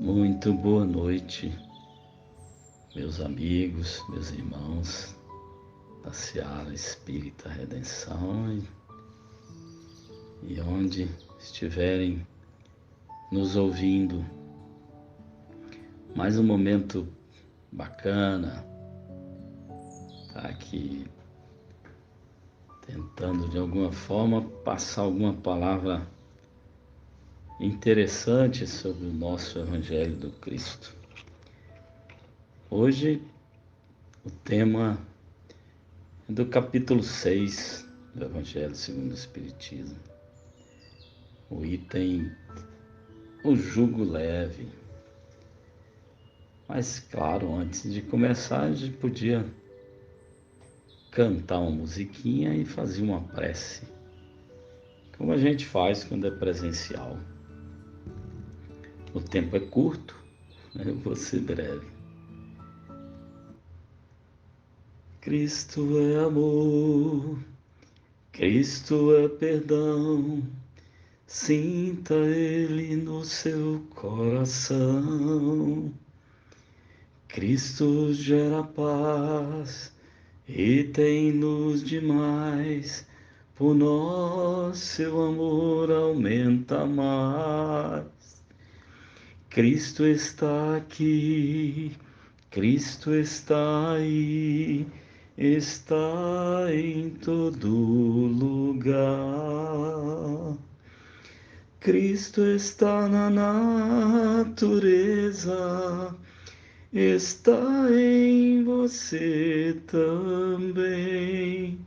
Muito boa noite, meus amigos, meus irmãos da Seara Espírita Redenção e onde estiverem nos ouvindo. Mais um momento bacana, tá aqui tentando de alguma forma passar alguma palavra interessante sobre o nosso Evangelho do Cristo. Hoje o tema é do capítulo 6 do Evangelho segundo o Espiritismo. O item, o jugo leve. Mas claro, antes de começar a gente podia cantar uma musiquinha e fazer uma prece, como a gente faz quando é presencial. O tempo é curto, eu vou ser breve. Cristo é amor, Cristo é perdão, sinta Ele no seu coração. Cristo gera paz e tem-nos demais, por nós seu amor aumenta mais. Cristo está aqui, Cristo está aí, está em todo lugar. Cristo está na natureza, está em você também.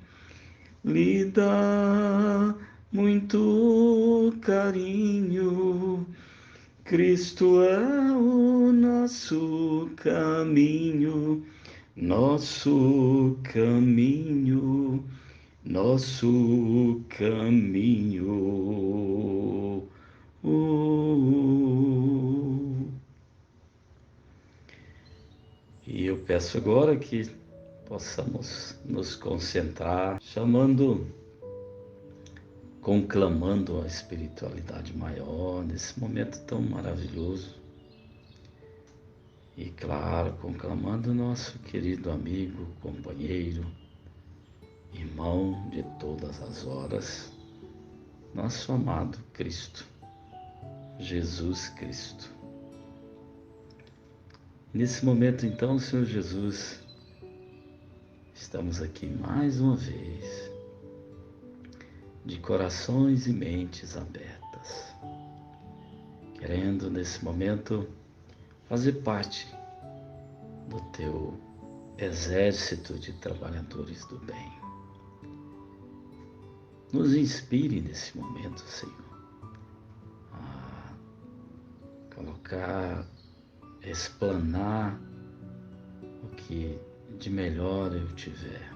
Lhe dá muito carinho. Cristo é o nosso caminho, nosso caminho, nosso caminho. E eu peço agora que possamos nos concentrar, conclamando a espiritualidade maior nesse momento tão maravilhoso. E claro, conclamando o nosso querido amigo, companheiro, irmão de todas as horas, nosso amado Cristo, Jesus Cristo. Nesse momento então, Senhor Jesus, estamos aqui mais uma vez, de corações e mentes abertas, querendo nesse momento fazer parte do teu exército de trabalhadores do bem. Nos inspire nesse momento, Senhor, a colocar, explanar o que de melhor eu tiver,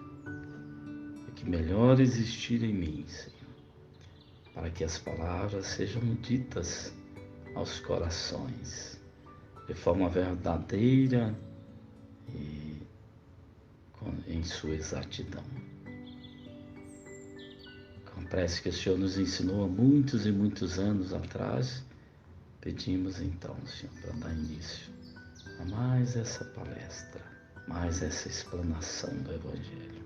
o que melhor existir em mim, Senhor, para que as palavras sejam ditas aos corações de forma verdadeira e em sua exatidão. Com a prece que o Senhor nos ensinou há muitos e muitos anos atrás, pedimos então, Senhor, para dar início a mais essa palestra, mais essa explanação do Evangelho.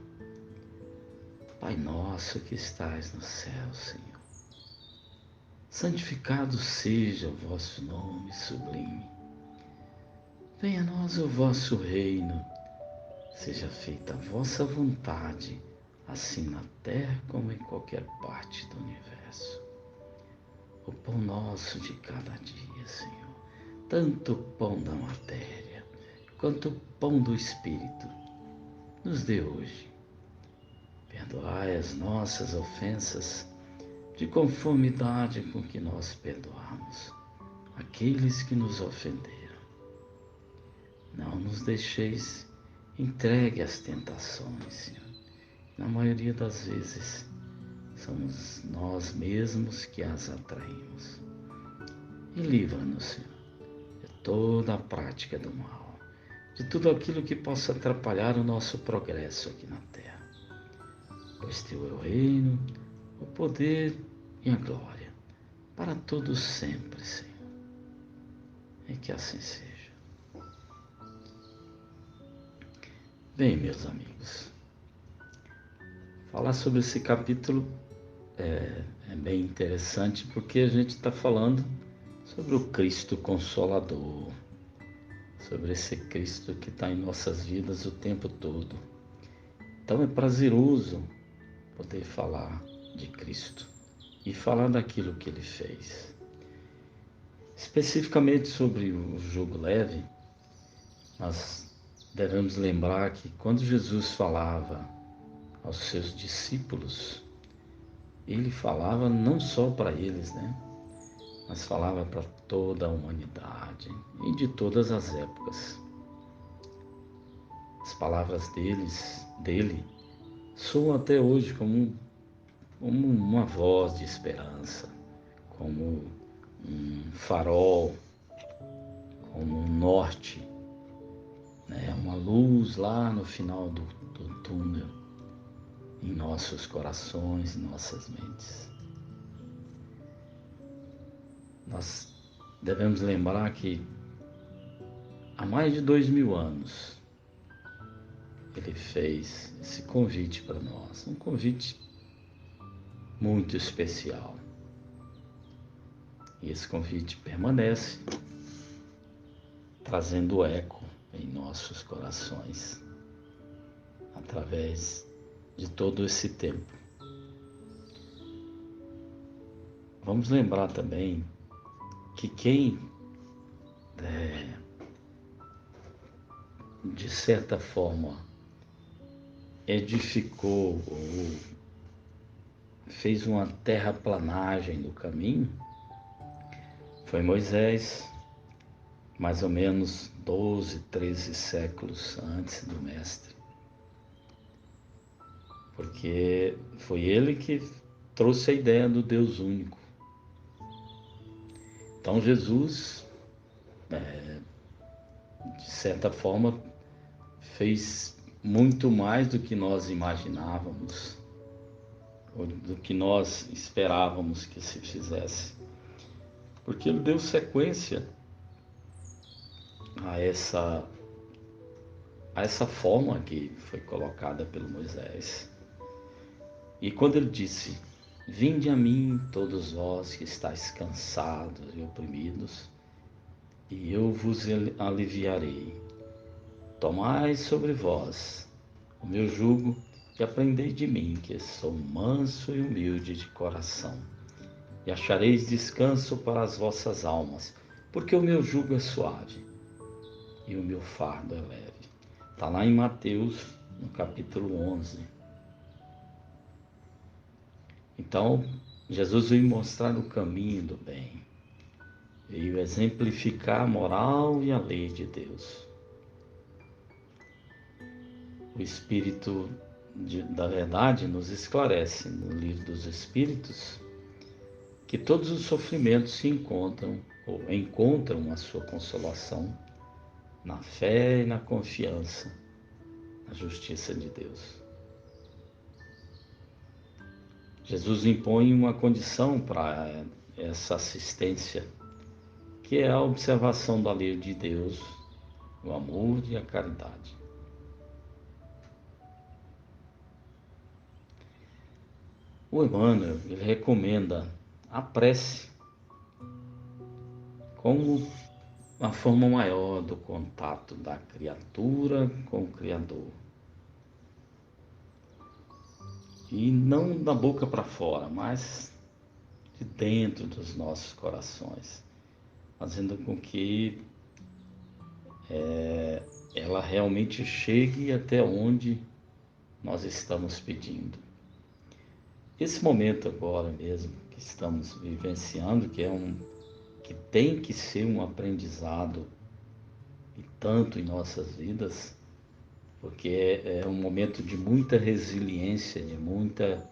Pai nosso que estais no céu, Senhor, santificado seja o vosso nome sublime. Venha a nós o vosso reino, seja feita a vossa vontade, assim na terra como em qualquer parte do universo. O pão nosso de cada dia, Senhor, tanto o pão da matéria quanto o pão do Espírito, nos dê hoje. Perdoai as nossas ofensas, de conformidade com que nós perdoamos aqueles que nos ofenderam. Não nos deixeis entregue às tentações, Senhor. Na maioria das vezes, somos nós mesmos que as atraímos. E livra-nos, Senhor, de toda a prática do mal, de tudo aquilo que possa atrapalhar o nosso progresso aqui na terra. Pois teu é o reino, o poder e a glória, para todos sempre, Senhor. e que assim seja. Bem, meus amigos, falar sobre esse capítulo é bem interessante porque a gente está falando sobre o Cristo Consolador, sobre esse Cristo que está em nossas vidas o tempo todo. Então é prazeroso poder falar de Cristo e falar daquilo que Ele fez. Especificamente sobre o jugo leve, nós devemos lembrar que quando Jesus falava aos seus discípulos, Ele falava não só para eles, né? Mas falava para toda a humanidade e de todas as épocas. As palavras dele soam até hoje como uma voz de esperança, como um farol, como um norte, né? Uma luz lá no final do túnel, em nossos corações, em nossas mentes. Nós devemos lembrar que há mais de 2000 anos Ele fez esse convite para nós, um convite muito especial. E esse convite permanece, trazendo eco em nossos corações, através de todo esse tempo. Vamos lembrar também que quem, de certa forma, edificou ou fez uma terraplanagem no caminho, foi Moisés, mais ou menos 12, 13 séculos antes do Mestre. Porque foi ele que trouxe a ideia do Deus único. Então Jesus, de certa forma, fez muito mais do que nós imaginávamos, ou do que nós esperávamos que se fizesse. Porque ele deu sequência a essa forma que foi colocada pelo Moisés. E quando ele disse: "Vinde a mim, todos vós que estáis cansados e oprimidos, e eu vos aliviarei. Tomai sobre vós o meu jugo e aprendei de mim, que sou manso e humilde de coração, e achareis descanso para as vossas almas, porque o meu jugo é suave e o meu fardo é leve." Está lá em Mateus, no capítulo 11. Então, Jesus veio mostrar o caminho do bem, veio exemplificar a moral e a lei de Deus. O Espírito da Verdade nos esclarece no Livro dos Espíritos que todos os sofrimentos se encontram ou encontram a sua consolação na fé e na confiança na justiça de Deus. Jesus impõe uma condição para essa assistência, que é a observação da lei de Deus, o amor e a caridade. O Emmanuel, ele recomenda a prece como a forma maior do contato da criatura com o Criador. E não da boca para fora, mas de dentro dos nossos corações, fazendo com que ela realmente chegue até onde nós estamos pedindo. Esse momento agora mesmo que estamos vivenciando, que tem que ser um aprendizado e tanto em nossas vidas, porque é um momento de muita resiliência, de muita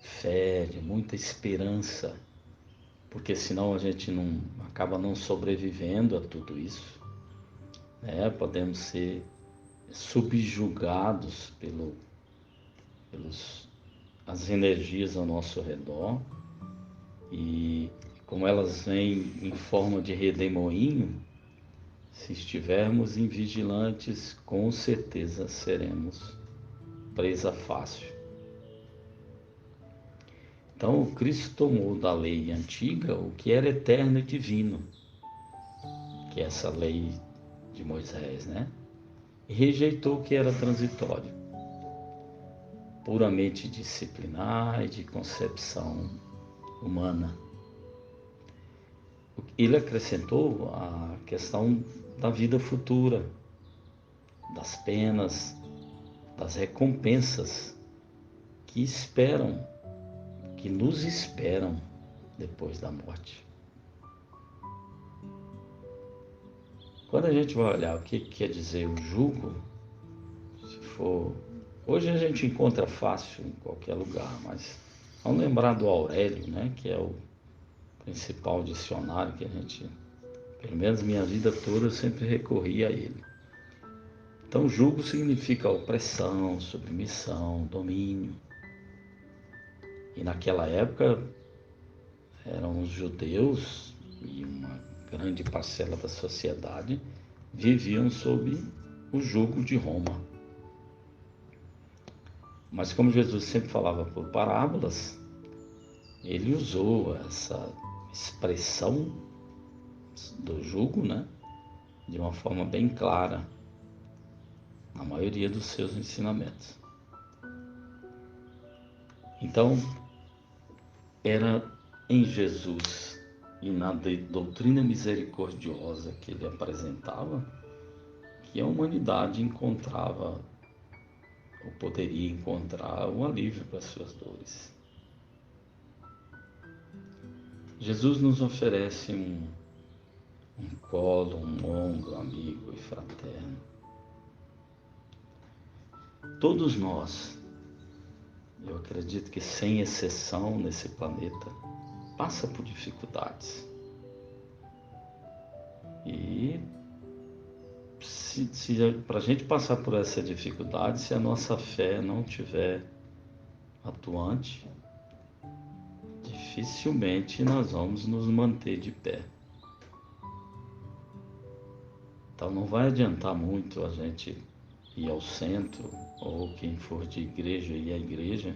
fé, de muita esperança, porque senão a gente não acaba não sobrevivendo a tudo isso, né? Podemos ser subjugados pelas as energias ao nosso redor, e como elas vêm em forma de redemoinho, Se estivermos invigilantes, com certeza seremos presa fácil. Então, o Cristo tomou da lei antiga o que era eterno e divino, que é essa lei de Moisés, né? E rejeitou o que era transitório, puramente disciplinar e de concepção humana. Ele acrescentou a questão da vida futura, das penas, das recompensas que esperam, que nos esperam depois da morte. Quando a gente vai olhar o que quer dizer o jugo, se for... Hoje a gente encontra fácil em qualquer lugar, mas vamos lembrar do Aurélio, né, que é o principal dicionário que a gente, pelo menos minha vida toda, eu sempre recorri a ele. Então, jugo significa opressão, submissão, domínio. E naquela época eram os judeus e uma grande parcela da sociedade viviam sob o jugo de Roma. Mas como Jesus sempre falava por parábolas, ele usou essa expressão do jugo, né, de uma forma bem clara na maioria dos seus ensinamentos. Então, era em Jesus e na doutrina misericordiosa que ele apresentava que a humanidade encontrava, ou poderia encontrar, um alívio para as suas dores. Jesus nos oferece um colo, um ombro amigo e fraterno. Todos nós, eu acredito que sem exceção nesse planeta, passa por dificuldades. E para a gente passar por essa dificuldade, se a nossa fé não estiver atuante, dificilmente nós vamos nos manter de pé. Então não vai adiantar muito a gente ir ao centro, ou quem for de igreja ir à igreja,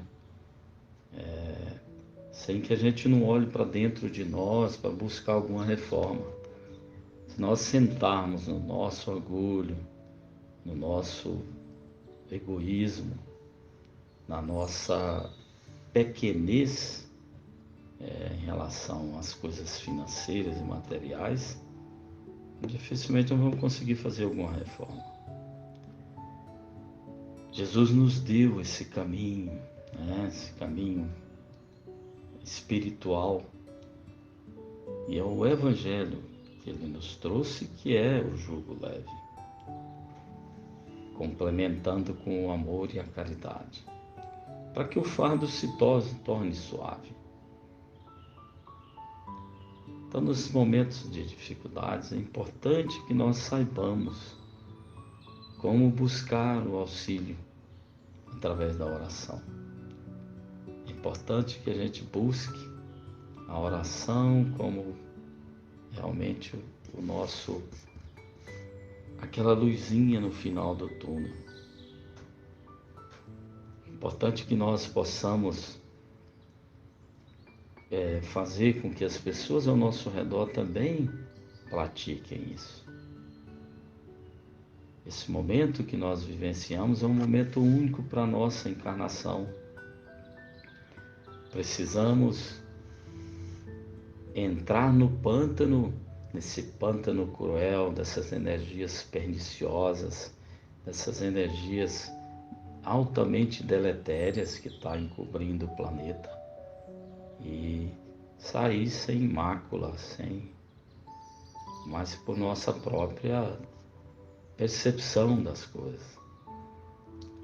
sem que a gente não olhe para dentro de nós para buscar alguma reforma. Se nós sentarmos no nosso orgulho, no nosso egoísmo, na nossa pequenez em relação às coisas financeiras e materiais, dificilmente nós vamos conseguir fazer alguma reforma. Jesus nos deu esse caminho, né? Esse caminho espiritual, e é o Evangelho que ele nos trouxe que é o jugo leve, complementando com o amor e a caridade, para que o fardo se torne suave. Então, nos momentos de dificuldades, é importante que nós saibamos como buscar o auxílio através da oração. É importante que a gente busque a oração como realmente aquela luzinha no final do túnel. É importante que nós possamos fazer com que as pessoas ao nosso redor também pratiquem isso. Esse momento que nós vivenciamos é um momento único para a nossa encarnação. Precisamos entrar no pântano, nesse pântano cruel, dessas energias perniciosas, dessas energias altamente deletérias que está encobrindo o planeta, e sair sem mácula, mas por nossa própria percepção das coisas.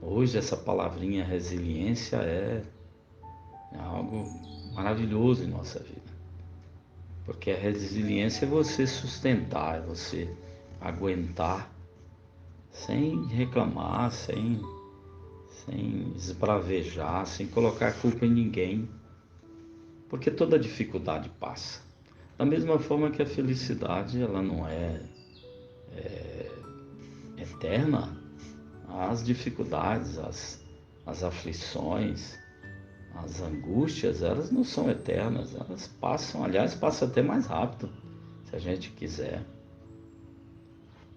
Hoje essa palavrinha resiliência é algo maravilhoso em nossa vida, porque a resiliência é você sustentar, é você aguentar sem reclamar, sem esbravejar, sem colocar a culpa em ninguém, porque toda dificuldade passa. Da mesma forma que a felicidade, ela não é eterna, as dificuldades, as aflições, as angústias, elas não são eternas, elas passam, aliás, passam até mais rápido, se a gente quiser.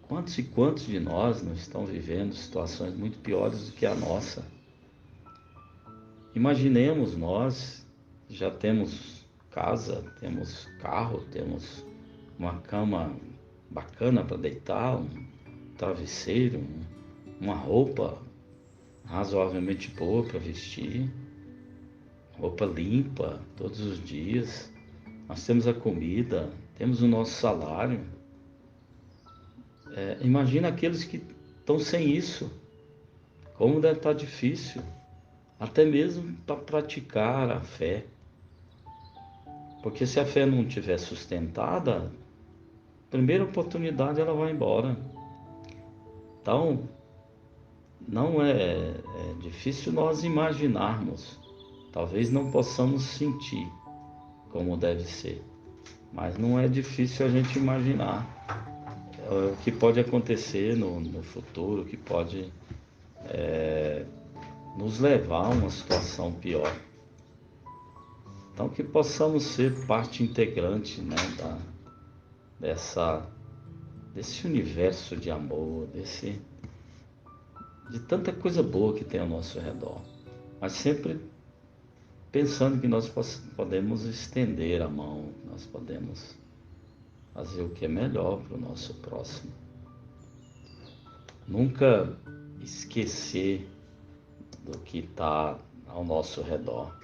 Quantos e quantos de nós não estão vivendo situações muito piores do que a nossa? Imaginemos nós, já temos casa, temos carro, temos uma cama bacana para deitar, um travesseiro, uma roupa razoavelmente boa para vestir, roupa limpa todos os dias. Nós temos a comida, temos o nosso salário. Imagina aqueles que estão sem isso, como deve estar difícil, até mesmo para praticar a fé. Porque se a fé não estiver sustentada, primeira oportunidade ela vai embora. Então, não é difícil nós imaginarmos. Talvez não possamos sentir como deve ser, mas não é difícil a gente imaginar o que pode acontecer no futuro, o que pode nos levar a uma situação pior. Então, que possamos ser parte integrante, né, desse universo de amor, de tanta coisa boa que tem ao nosso redor, mas sempre pensando que nós podemos estender a mão, nós podemos fazer o que é melhor para o nosso próximo. Nunca esquecer do que está ao nosso redor.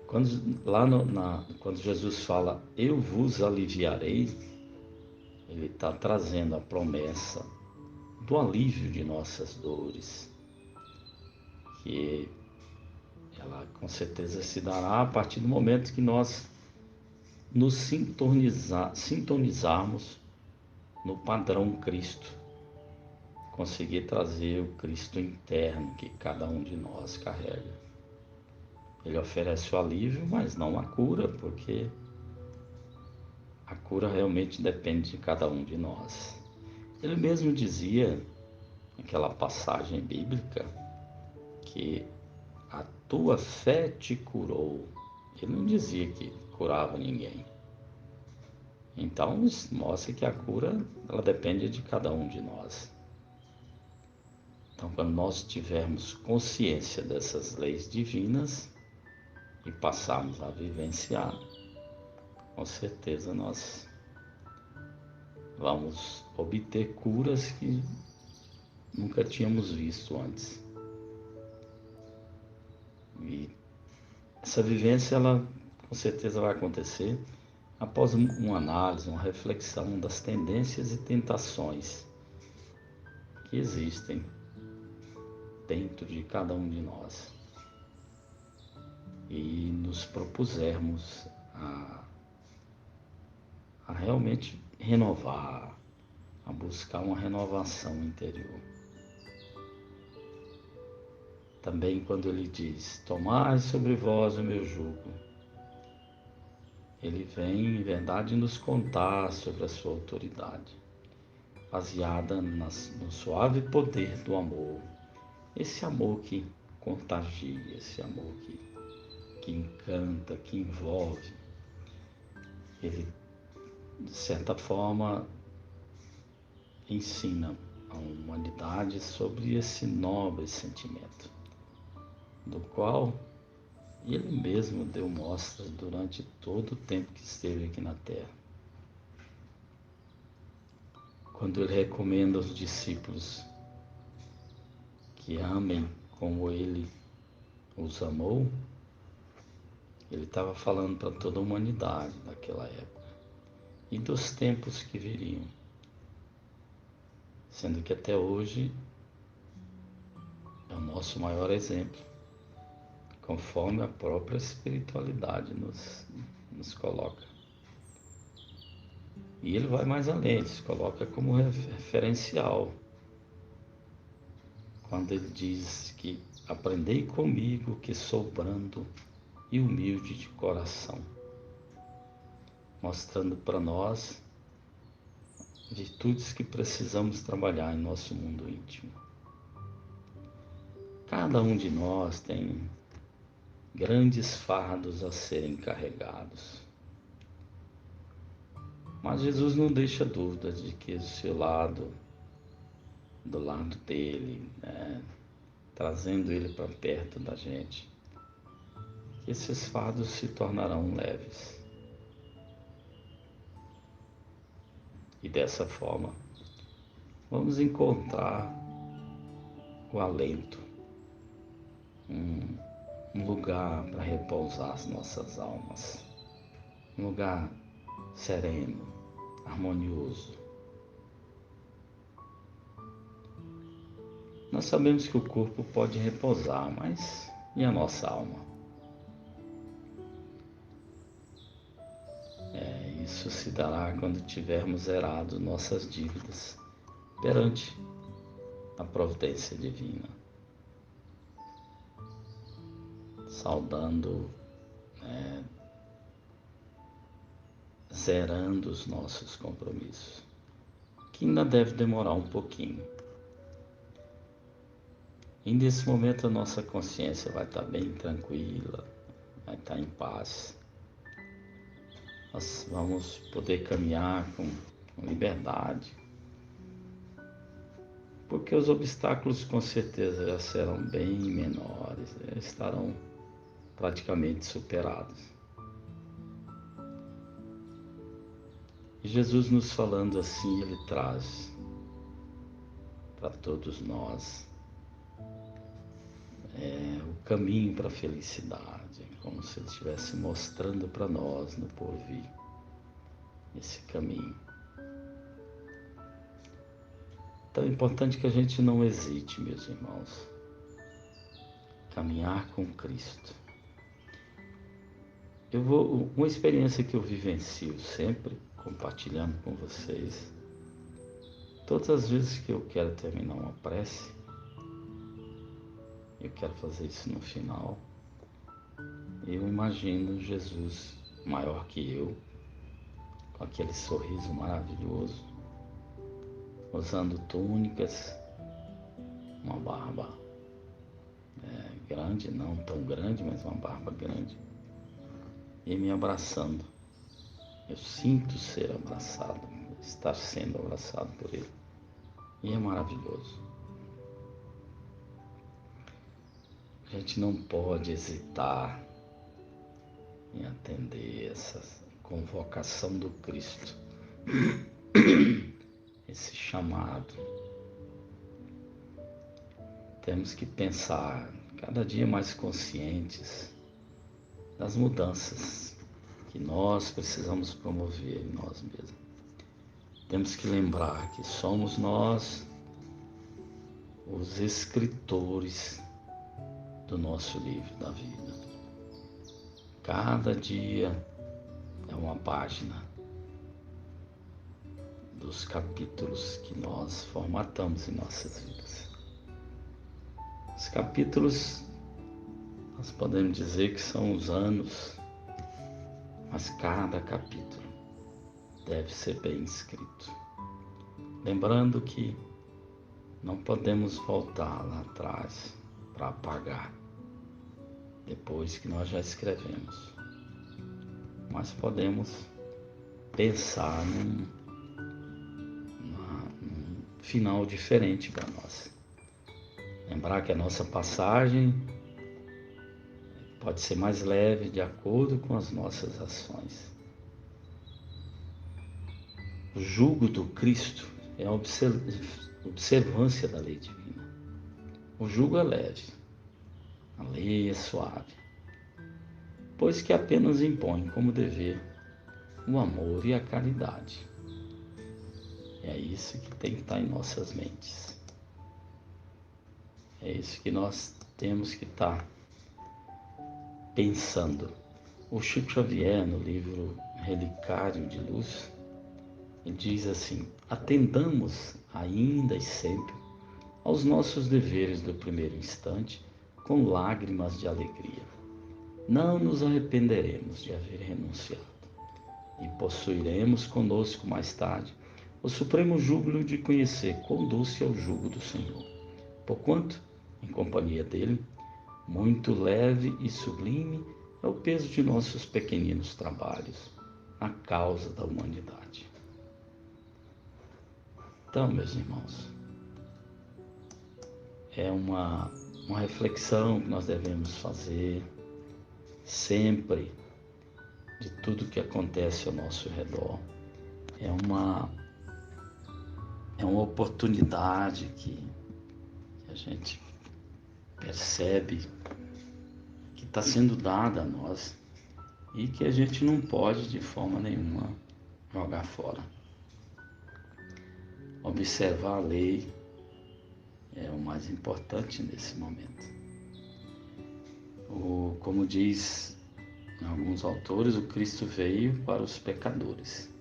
Quando Jesus fala, eu vos aliviarei, ele está trazendo a promessa do alívio de nossas dores, que ela com certeza se dará a partir do momento que nós nos sintonizarmos no padrão Cristo, conseguir trazer o Cristo interno que cada um de nós carrega. Ele oferece o alívio, mas não a cura, porque a cura realmente depende de cada um de nós. Ele mesmo dizia, naquela passagem bíblica, que a tua fé te curou. Ele não dizia que curava ninguém. Então, isso mostra que a cura, ela depende de cada um de nós. Então, quando nós tivermos consciência dessas leis divinas e passarmos a vivenciar, com certeza nós vamos obter curas que nunca tínhamos visto antes. E essa vivência, ela com certeza vai acontecer após uma análise, uma reflexão das tendências e tentações que existem dentro de cada um de nós e nos propusermos a realmente renovar, a buscar uma renovação interior. Também quando ele diz, tomai sobre vós o meu jugo, ele vem, em verdade, nos contar sobre a sua autoridade, baseada no suave poder do amor, esse amor que contagia, esse amor que encanta, que envolve. Ele, de certa forma, ensina a humanidade sobre esse nobre sentimento, do qual ele mesmo deu mostras durante todo o tempo que esteve aqui na Terra. Quando ele recomenda aos discípulos que amem como ele os amou, ele estava falando para toda a humanidade daquela época e dos tempos que viriam, sendo que até hoje é o nosso maior exemplo, conforme a própria espiritualidade nos coloca. E ele vai mais além, ele se coloca como referencial, quando ele diz que aprendei comigo que sou brando e humilde de coração, mostrando para nós virtudes que precisamos trabalhar em nosso mundo íntimo. Cada um de nós tem grandes fardos a serem carregados. Mas Jesus não deixa dúvida de que do seu lado, do lado dele, trazendo ele para perto da gente, que esses fardos se tornarão leves. E dessa forma, vamos encontrar o alento, um lugar para repousar as nossas almas, um lugar sereno, harmonioso. Nós sabemos que o corpo pode repousar, mas e a nossa alma? Isso se dará quando tivermos zerado nossas dívidas perante a providência divina, saudando, zerando os nossos compromissos, que ainda deve demorar um pouquinho. E nesse momento a nossa consciência vai estar bem tranquila, vai estar em paz. Nós vamos poder caminhar com liberdade, porque os obstáculos com certeza já serão bem menores, estarão praticamente superados. E Jesus nos falando assim, Ele traz para todos nós o caminho para a felicidade, como se Ele estivesse mostrando para nós no porvir esse caminho. Então é importante que a gente não hesite, meus irmãos, caminhar com Cristo. Uma experiência que eu vivencio sempre, compartilhando com vocês, todas as vezes que eu quero terminar uma prece, eu quero fazer isso no final, eu imagino Jesus maior que eu, com aquele sorriso maravilhoso, usando túnicas, uma barba grande, não tão grande, mas uma barba grande, e me abraçando. Eu sinto ser abraçado, estar sendo abraçado por Ele, e é maravilhoso. A gente não pode hesitar em atender essa convocação do Cristo, esse chamado. Temos que pensar cada dia mais conscientes das mudanças que nós precisamos promover em nós mesmos. Temos que lembrar que somos nós os escritores do nosso livro da vida. Cada dia é uma página dos capítulos que nós formatamos em nossas vidas. Os capítulos, nós podemos dizer que são os anos, mas cada capítulo deve ser bem escrito. Lembrando que não podemos voltar lá atrás para apagar depois que nós já escrevemos, mas podemos pensar num final diferente para nós. Lembrar que a nossa passagem pode ser mais leve de acordo com as nossas ações. O jugo do Cristo é a observância da lei divina. O jugo é leve, a lei é suave, pois que apenas impõe como dever o amor e a caridade. É isso que tem que estar em nossas mentes. É isso que nós temos que estar pensando. O Chico Xavier, no livro Relicário de Luz, ele diz assim: atendamos ainda e sempre aos nossos deveres do primeiro instante com lágrimas de alegria. Não nos arrependeremos de haver renunciado e possuiremos conosco mais tarde o supremo júbilo de conhecer quão doce é o jugo do Senhor, porquanto, em companhia dele, muito leve e sublime é o peso de nossos pequeninos trabalhos na causa da humanidade. Então, meus irmãos, é uma reflexão que nós devemos fazer sempre de tudo que acontece ao nosso redor. É uma oportunidade que a gente percebe que está sendo dada a nós e que a gente não pode de forma nenhuma jogar fora. Observar a lei é o mais importante nesse momento. Como diz alguns autores, o Cristo veio para os pecadores.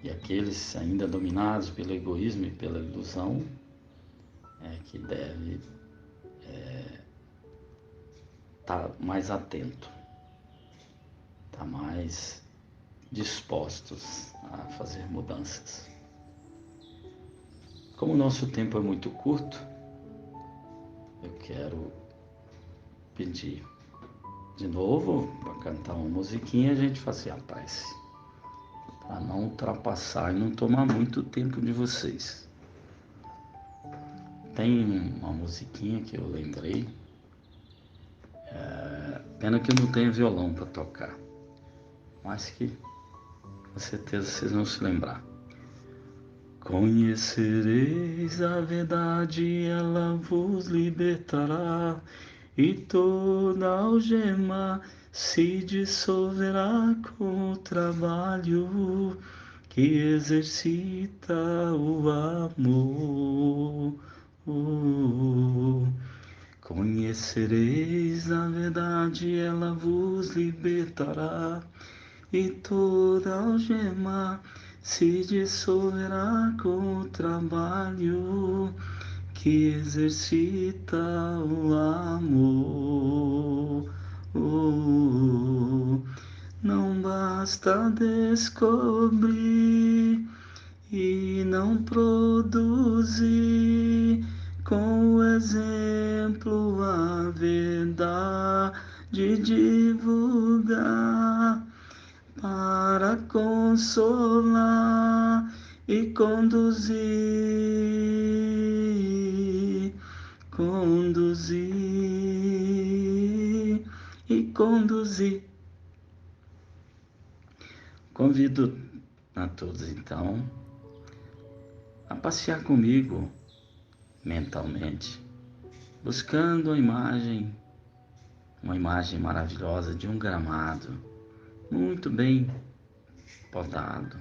E aqueles ainda dominados pelo egoísmo e pela ilusão que deve estar mais atento, estar mais dispostos a fazer mudanças. Como o nosso tempo é muito curto, eu quero pedir de novo para cantar uma musiquinha, a gente faz assim, rapaz, para não ultrapassar e não tomar muito tempo de vocês. Tem uma musiquinha que eu lembrei, pena que eu não tenho violão para tocar, mas que com certeza vocês vão se lembrar. Conhecereis a verdade, ela vos libertará, e toda algema se dissolverá com o trabalho que exercita o amor. Conhecereis a verdade, ela vos libertará, e toda algema se dissolverá com o trabalho que exercita o amor. Não basta descobrir e não produzir com o exemplo a verdade divulgar, para consolar e conduzir e conduzir. Convido a todos então a passear comigo mentalmente, buscando uma imagem maravilhosa de um gramado muito bem podado,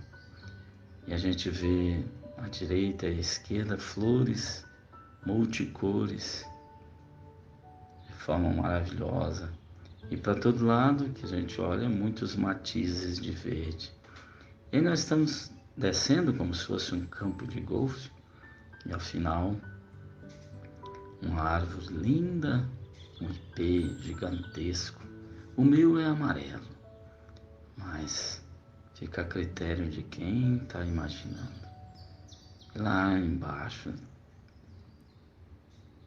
e a gente vê à direita e à esquerda flores multicores de forma maravilhosa, e para todo lado que a gente olha muitos matizes de verde. E nós estamos descendo como se fosse um campo de golfe, e ao final uma árvore linda, um ipê gigantesco. O meu é amarelo, mas fica a critério de quem está imaginando. E lá embaixo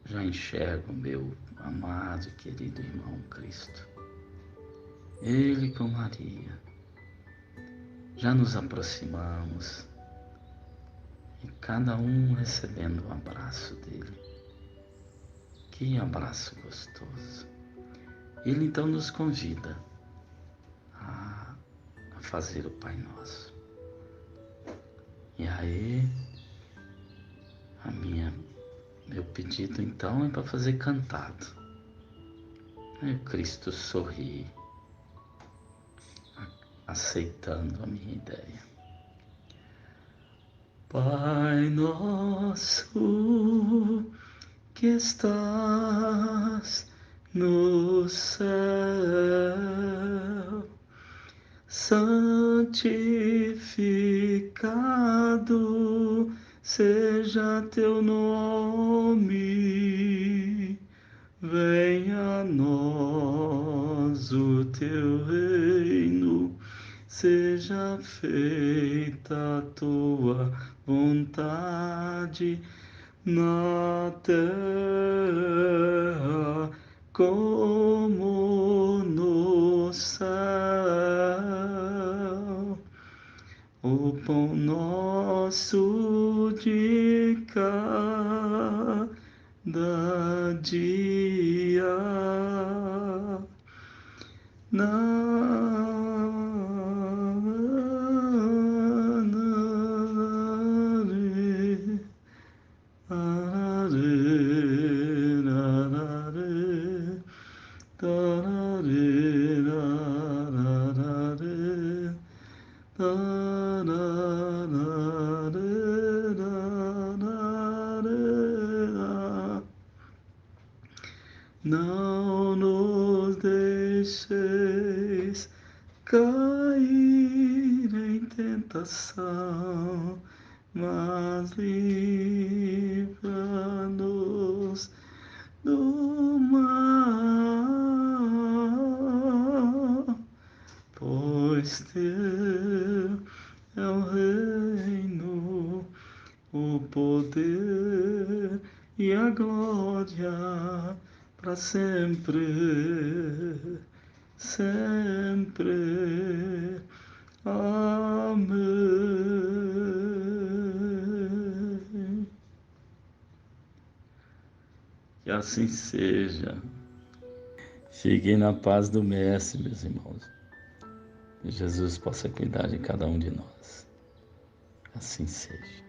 já enxergo o meu amado e querido irmão Cristo. Ele com Maria. Já nos aproximamos e cada um recebendo um abraço dele. Que abraço gostoso. Ele então nos convida a fazer o Pai Nosso. E aí, meu pedido então é para fazer cantado. O Cristo sorri, aceitando a minha ideia. Pai nosso que estás no céu, santificado seja teu nome, venha a nós o teu reino, seja feita a tua vontade na terra como no céu. O pão nosso de cada dia não nos deixeis cair em tentação, mas livra-nos do mal, pois teu é o reino, o poder e a glória para sempre, sempre. Amém. Que assim seja. Fiquem na paz do Mestre, meus irmãos. Que Jesus possa cuidar de cada um de nós. Assim seja.